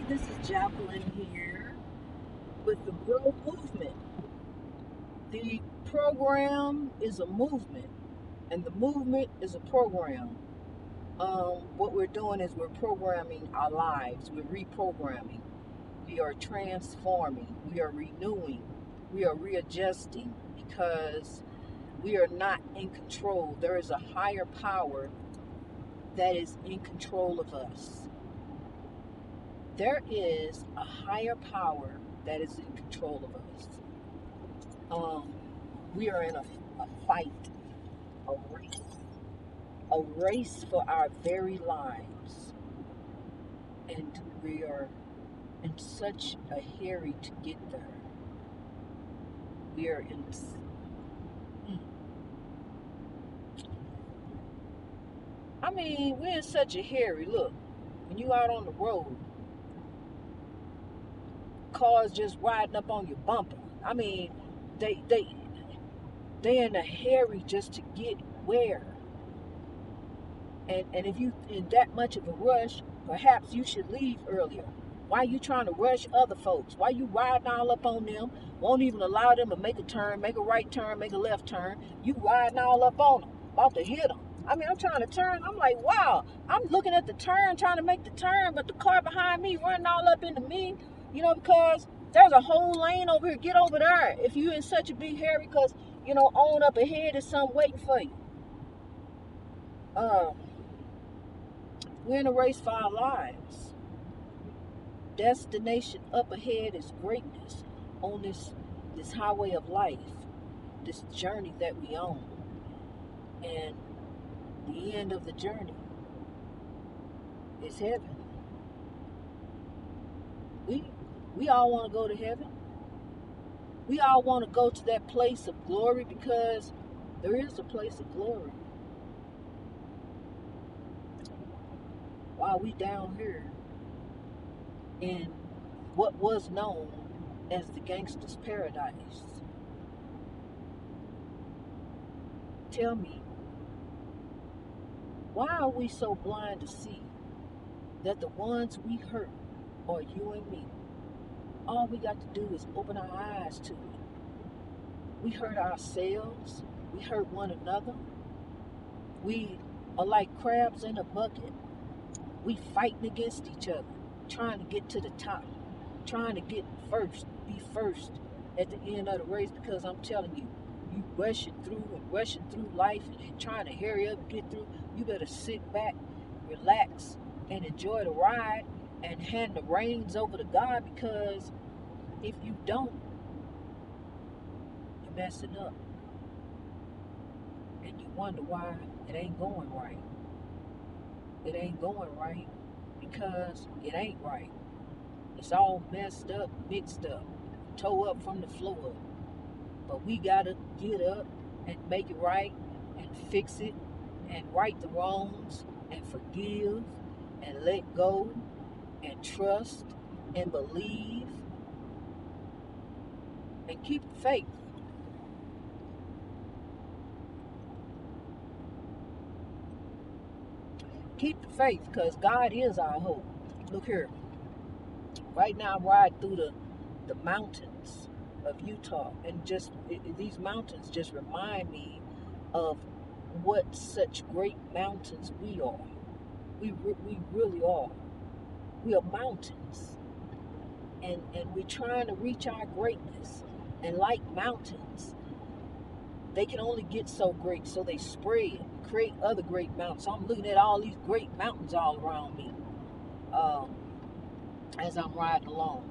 This is Jacqueline here with the Grow movement. The program is a movement, and the movement is a program. What we're doing is we're programming our lives. We're reprogramming. We are transforming. We are renewing. We are readjusting because we are not in control. There is a higher power that is in control of us. There is a higher power that is in control of us. We are in a fight, a race for our very lives. And we are in such a hurry to get there. We are in. We're in such a hurry. Look, when you out on the road, cars just riding up on your bumper. They in a hurry just to get where. And if you in that much of a rush, perhaps you should leave earlier. Why you trying to rush other folks? Why you riding all up on them? Won't even allow them to make a turn, make a right turn, make a left turn. You riding all up on them, about to hit them. I'm trying to turn. I'm like, wow. I'm looking at the turn, trying to make the turn, but the car behind me running all up into me. Because there's a whole lane over here. Get over there. If you in such a big hurry, because on up ahead is something waiting for you. We're in a race for our lives. Destination up ahead is greatness on this highway of life, this journey that we own. And the end of the journey is heaven. We all want to go to heaven. We all want to go to that place of glory, because there is a place of glory. While we down here in what was known as the gangster's paradise. Tell me, why are we so blind to see that the ones we hurt are you and me? All we got to do is open our eyes to it. We hurt ourselves. We hurt one another. We are like crabs in a bucket. We fighting against each other, trying to get to the top, trying to get first, be first at the end of the race, because I'm telling you, you rushing through life and you're trying to hurry up and get through. You better sit back, relax, and enjoy the ride and hand the reins over to God, because if you don't, you're messing up. And you wonder why it ain't going right. It ain't going right because it ain't right. It's all messed up, mixed up, tore up from the floor up. But we gotta get up and make it right and fix it and right the wrongs and forgive and let go and trust and believe and keep the faith. Keep the faith, because God is our hope. Look here. Right now, I'm riding through the mountains of Utah, and these mountains just remind me of what such great mountains we are. We really are. We are mountains, and we're trying to reach our greatness. And like mountains, they can only get so great, so they spread, create other great mountains. So I'm looking at all these great mountains all around me as I'm riding along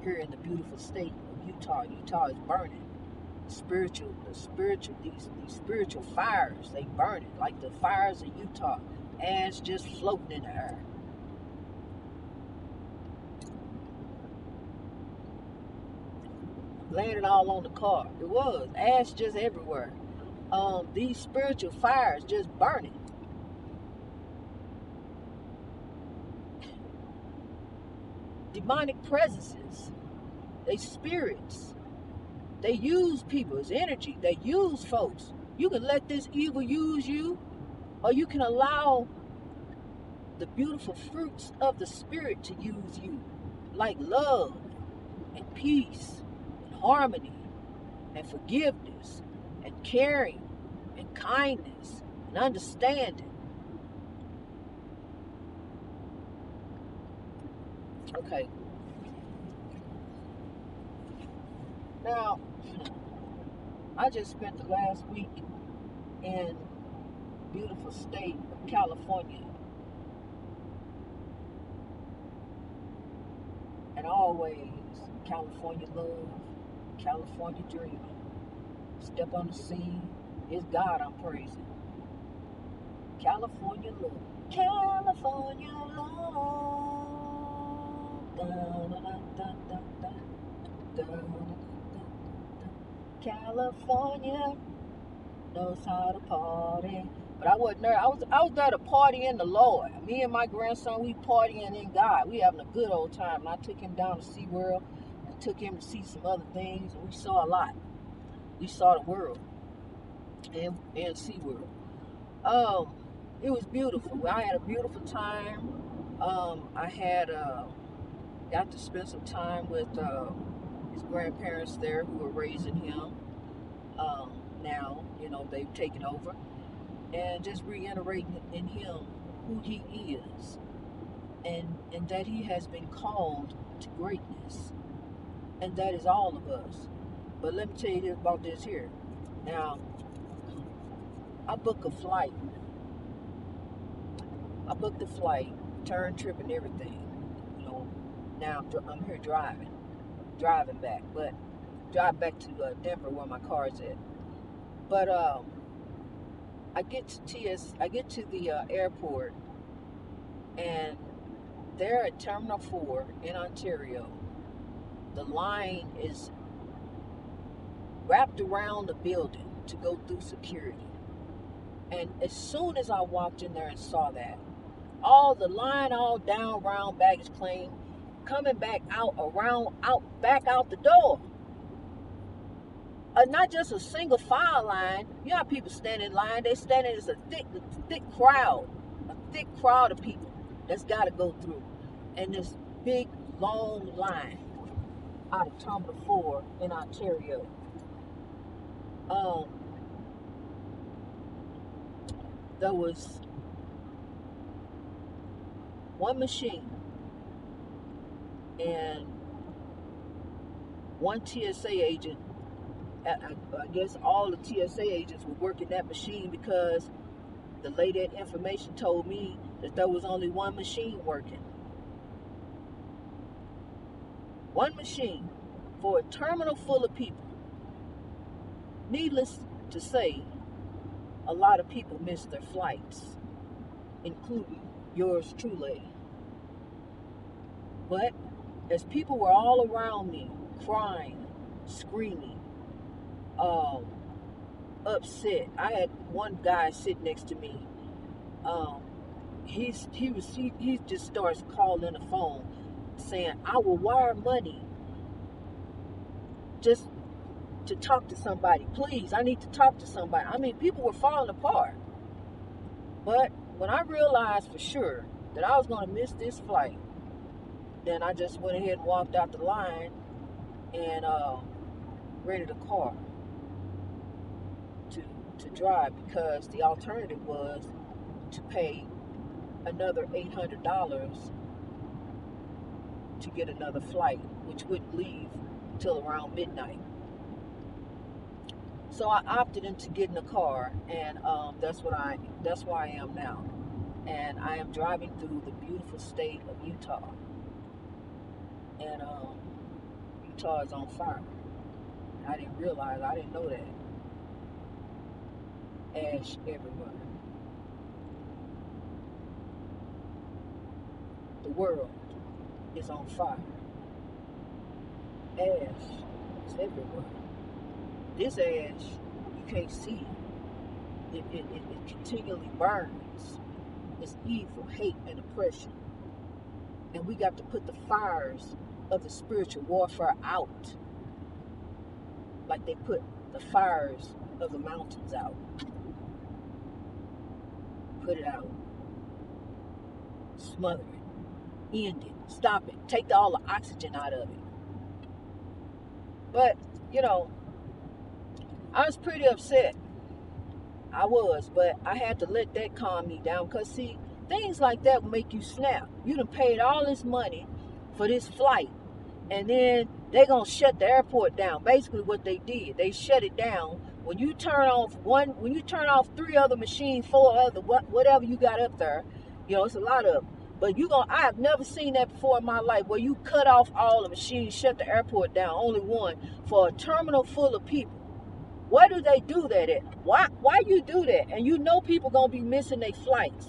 here in the beautiful state of Utah. Utah is burning. These spiritual fires, they burn it like the fires of Utah. Ash just floating in the air. Landed all on the car. It was ash just everywhere. These spiritual fires just burning. Demonic presences, they spirits, they use people's energy, they use folks. You can let this evil use you, or you can allow the beautiful fruits of the spirit to use you. like love and peace and harmony and forgiveness and caring and kindness and understanding. Okay. Now, I just spent the last week in beautiful state of California. And always, California love, California dreaming. Step on the scene, it's God I'm praising. California love, California love. Da, da, da, da, da, da, da, da, California knows how to party. But I wasn't there. I was there to party in the Lord. Me and my grandson, we partying in God. We having a good old time. And I took him down to SeaWorld. I took him to see some other things. And we saw a lot. We saw the world and SeaWorld. It was beautiful. I had a beautiful time. I had got to spend some time with his grandparents there who were raising him. Now, they've taken over. And just reiterating in him who he is and that he has been called to greatness. And that is all of us. But let me tell you about this here. Now, I booked a flight. I booked a flight, return trip and everything. Now I'm here driving back. But drive back to Denver where my car is at. But I get to the airport, and there at Terminal 4 in Ontario, the line is wrapped around the building to go through security. And as soon as I walked in there and saw that, all the line all down around baggage claim, coming back back out the door. Not just a single file line. You know how people stand in line? They standing as a thick crowd of people that's got to go through. And this big, long line out of Terminal 4 in Ontario. There was one machine and one TSA agent. I guess all the TSA agents were working that machine because the lady at information told me that there was only one machine working. One machine for a terminal full of people. Needless to say, a lot of people missed their flights, including yours truly. But as people were all around me, crying, screaming, upset. I had one guy sit next to me. He just starts calling the phone, saying, "I will wire money just to talk to somebody. Please, I need to talk to somebody." I mean, people were falling apart. But when I realized for sure that I was going to miss this flight, then I just went ahead and walked out the line and rented a car to drive, because the alternative was to pay another $800 to get another flight, which wouldn't leave till around midnight. So I opted into getting a car, and that's where I am now. And I am driving through the beautiful state of Utah. And Utah is on fire. I didn't know that. Ash everywhere. The world is on fire. Ash is everywhere. This ash, you can't see it. It continually burns. It's evil, hate, and oppression. And we got to put the fires of the spiritual warfare out, like they put the fires of the mountains out. Put it out. Smother it. End it. Stop it. Take all the oxygen out of it. But, you know, I was pretty upset. I was, but I had to let that calm me down. Because, see, things like that will make you snap. You done paid all this money for this flight. And then they going to shut the airport down. Basically what they did. They shut it down. When you turn off 3 other machines, 4 other, whatever you got up there, you know, it's a lot of them. But I have never seen that before in my life, where you cut off all the machines, shut the airport down, only one, for a terminal full of people. Where do they do that at? Why you do that? And you know people gonna be missing their flights.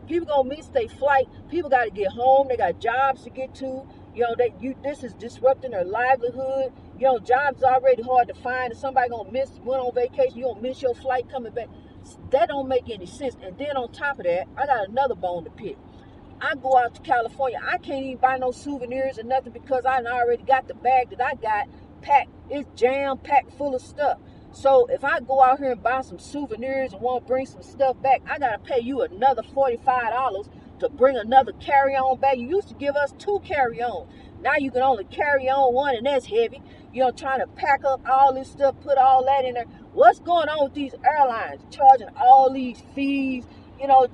People gonna miss their flight. People gotta get home. They got jobs to get to. You know, this is disrupting their livelihood. You know, jobs already hard to find. If somebody went on vacation, you gonna miss your flight coming back. That don't make any sense. And then on top of that, I got another bone to pick. I go out to California. I can't even buy no souvenirs or nothing because I already got the bag that I got packed. It's jam-packed full of stuff. So if I go out here and buy some souvenirs and want to bring some stuff back, I got to pay you another $45 to bring another carry-on bag. You used to give us 2 carry-on. Now you can only carry on 1, and that's heavy. You know, trying to pack up all this stuff, put all that in there. What's going on with these airlines? Charging all these fees, you know,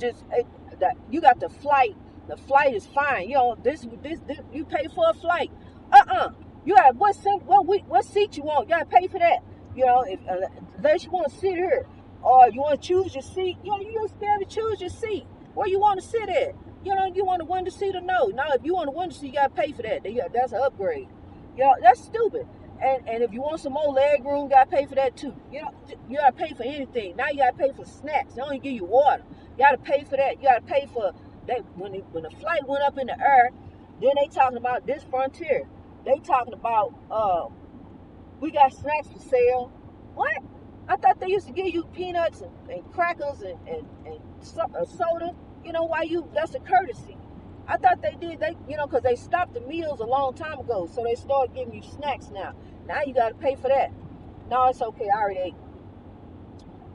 you got the flight. The flight is fine. You know, this you pay for a flight. You got what seat you want? You gotta pay for that. You know, unless you want to sit here or you want to choose your seat, you know, you just be able to choose your seat where you want to sit at. You know, you want a window seat or no. Now, if you want a window seat, you gotta pay for that. That's an upgrade. You know, that's stupid. And if you want some more leg room, you gotta pay for that too. You know, you gotta pay for anything. Now you gotta pay for snacks. They only give you water. You gotta pay for that. You gotta pay for that. When the flight went up in the air, then they talking about this frontier. They talking about we got snacks for sale. What? I thought they used to give you peanuts and crackers and soda. You know why that's a courtesy. I thought they did, because they stopped the meals a long time ago, so they started giving you snacks now. Now you got to pay for that. No, it's okay, I already ate.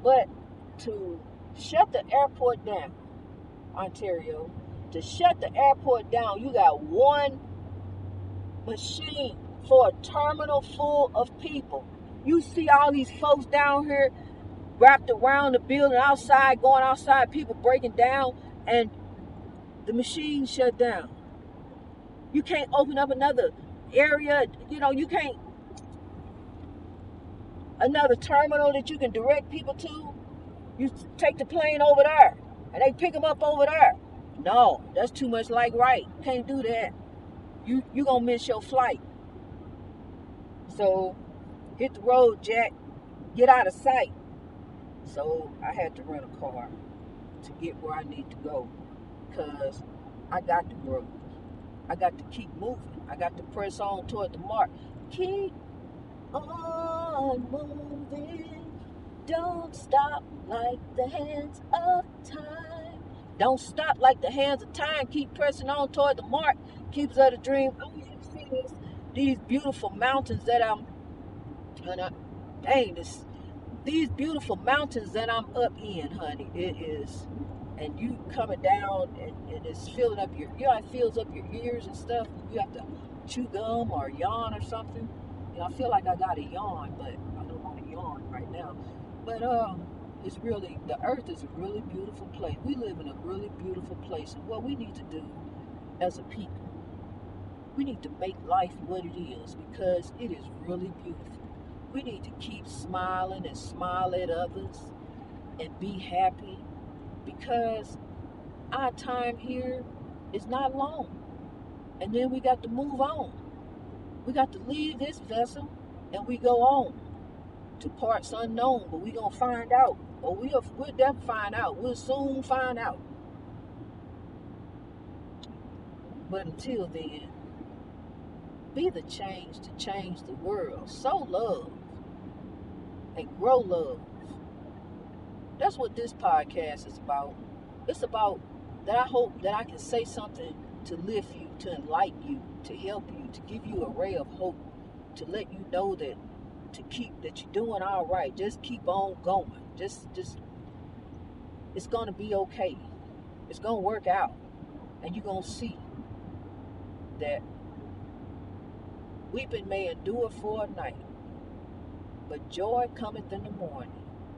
But to shut the airport down, Ontario, to shut the airport down, you got 1 machine for a terminal full of people. You see all these folks down here wrapped around the building outside, going outside, people breaking down, and the machine shut down. You can't open up another area, you can't, another terminal that you can direct people to. You take the plane over there, and they pick them up over there. No, that's too much like right. Can't do that. You gonna miss your flight. So, hit the road, Jack. Get out of sight. So, I had to rent a car to get where I need to go. Because I got to grow. I got to keep moving. I got to press on toward the mark. Keep on moving. Don't stop like the hands of time. Don't stop like the hands of time. Keep pressing on toward the mark. Keeps us a dream. I want you to see these beautiful mountains that these beautiful mountains that I'm up in, honey. It is, and you coming down and it's filling up it fills up your ears and stuff. You have to chew gum or yawn or something. I feel like I got a yawn, but I don't want to yawn right now. But it's really, the earth is a really beautiful place. We live in a really beautiful place, and what we need to do as a people, we need to make life what it is, because it is really beautiful. We need to keep smiling and smile at others and be happy, because our time here is not long. And then we got to move on. We got to leave this vessel and we go on to parts unknown, but we gonna find out. Or we'll definitely find out. We'll soon find out. But until then, be the change to change the world. Sow love and grow love. That's what this podcast is about. It's about that I hope that I can say something to lift you, to enlighten you, to help you, to give you a ray of hope, to let you know that you're doing all right. Just keep on going. Just it's gonna be okay. It's gonna work out, and you're gonna see that weeping may endure for a night, but joy cometh in the morning,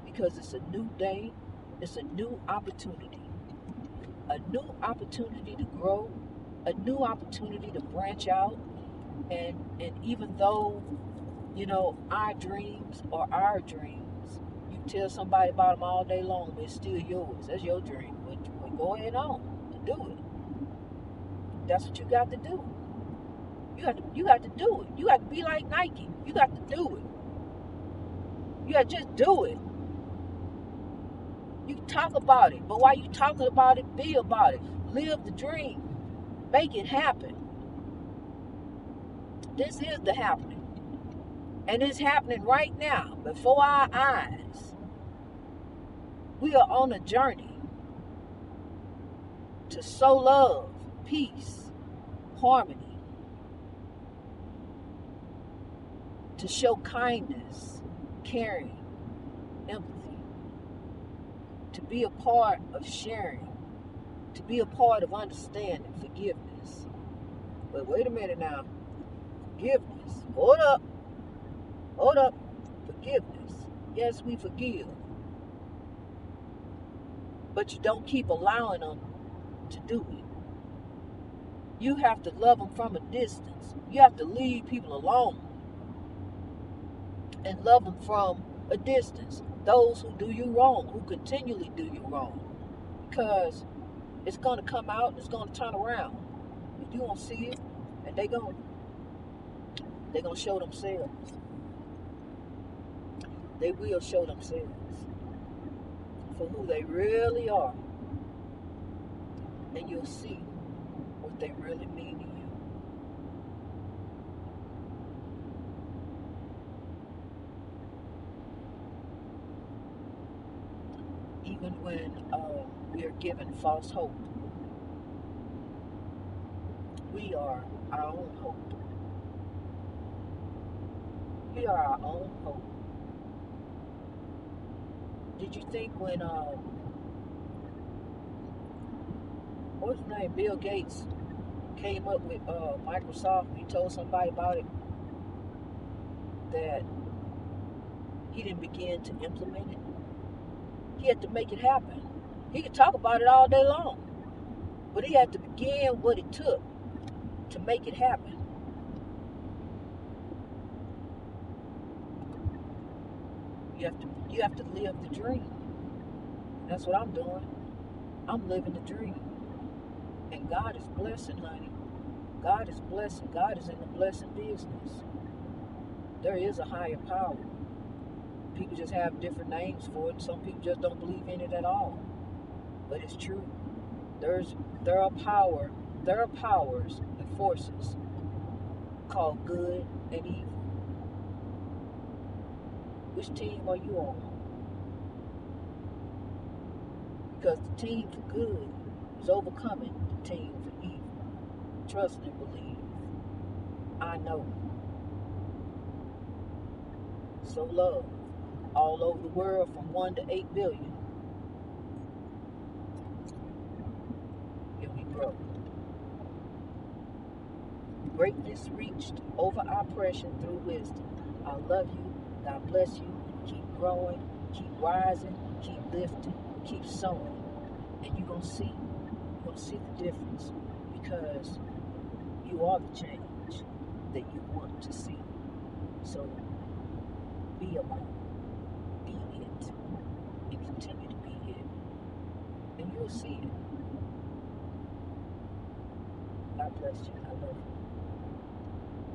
because it's a new day, it's a new opportunity to grow, a new opportunity to branch out, and even though, you know, our dreams are our dreams, you tell somebody about them all day long, but it's still yours. That's your dream. Well, go ahead on and do it. That's what you got to do. You got to do it. You got to be like Nike. You got to do it. You got to just do it. You talk about it, but while you talking about it, be about it. Live the dream. Make it happen. This is the happening. And it's happening right now, before our eyes. We are on a journey to sow love, peace, harmony, to show kindness, caring, empathy, to be a part of sharing, to be a part of understanding, forgiveness. But wait a minute now. Forgiveness. Hold up. Forgiveness. Yes, we forgive. But you don't keep allowing them to do it. You have to love them from a distance. You have to leave people alone and love them from a distance. Those who do you wrong, who continually do you wrong. Because it's going to come out, it's going to turn around. And you won't see it, and they're going to show themselves. They will show themselves for who they really are. And you'll see what they really mean to you. Even when we are given false hope, we are our own hope. We are our own hope. Did you think when what's his name, Bill Gates came up with Microsoft, he told somebody about it, that he didn't begin to implement it? He had to make it happen. He could talk about it all day long, but he had to begin what it took to make it happen. You have to live the dream. That's what I'm doing. I'm living the dream. And God is blessing, honey. God is blessing. God is in the blessing business. There is a higher power. People just have different names for it. Some people just don't believe in it at all. But it's true. There are powers and forces called good and evil. Which team are you on? Because the team for good is overcoming the team for evil. Trust and believe. I know. Sow love. All over the world, from 1 to 8 billion. Here we grow. Greatness reached over oppression through wisdom. I love you. God bless you. Keep growing. Keep rising. Keep lifting. Keep sowing. And you're going to see. You're going to see the difference. Because you are the change that you want to see. So be about it. Be it. And continue to be it. And you'll see it. God bless you. I love you.